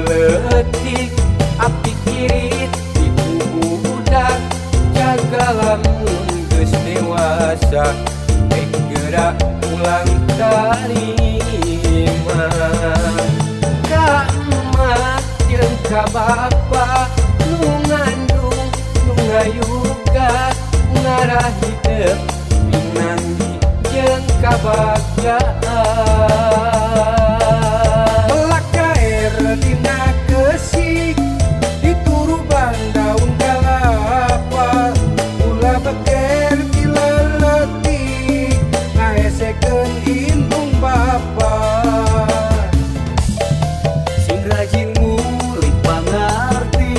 dileletik api kirit di tubuh budak jaga lamun geus dewasa gerak ulang tarima ka emak jeung ka bapa nu ngandung nu ngayuga ngarah hidup pinanggi jeung kabagyaan belaka dina kesik dituruban daun kelapa ulah beker dileletik ngaesekeun indung bapa sing rajin ngulik pangarti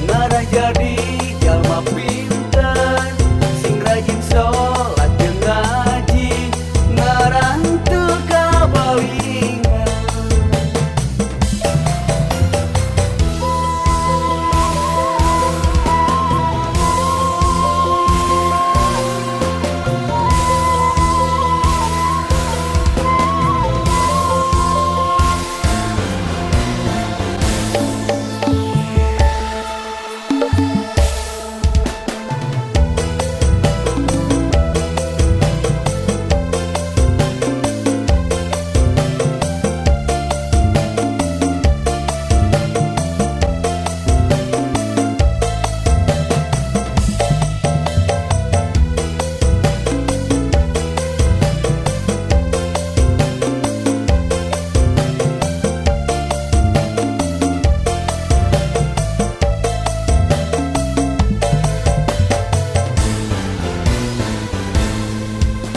ngarah jadi jalma pinter sing rajin sholat jeung ngaji ngarah teu kabalingan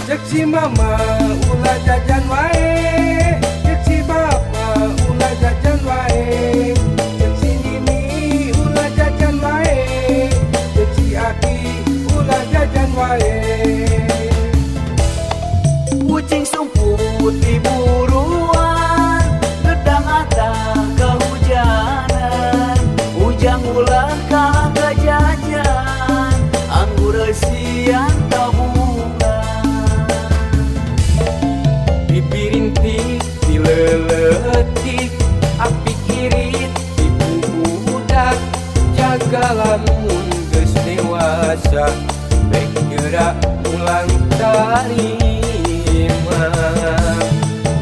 cek si mama ulah jajan wae cek si bapa ulah jajan wae cek si nini ulah jajan wae cek si aki ulah jajan wae kucing sumput di buruan gedang atah kehujanan ujang ulah kagak jajan anggur resian dipirintik dileletik api kirit di tubuh budak jaga lamun geus dewasa gerak ulang tarima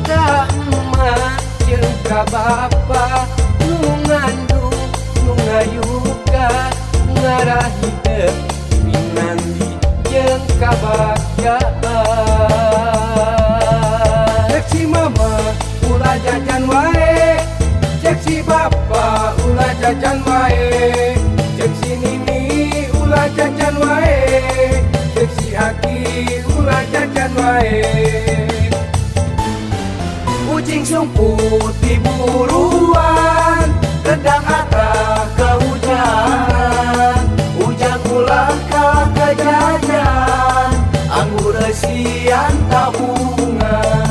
ka emak jeung ka bapa nu ngandung nu ngayuga ngarah hidup pinanggi jeung kabagyaan cek si mama ulah jajan wae cek si bapa ulah jajan wae cek si nini ulah jajan wae cek si aki ulah jajan wae kucing sumput di buruan gedang atah kehujanan ujang ulah kagak jajan anggur resian tabungan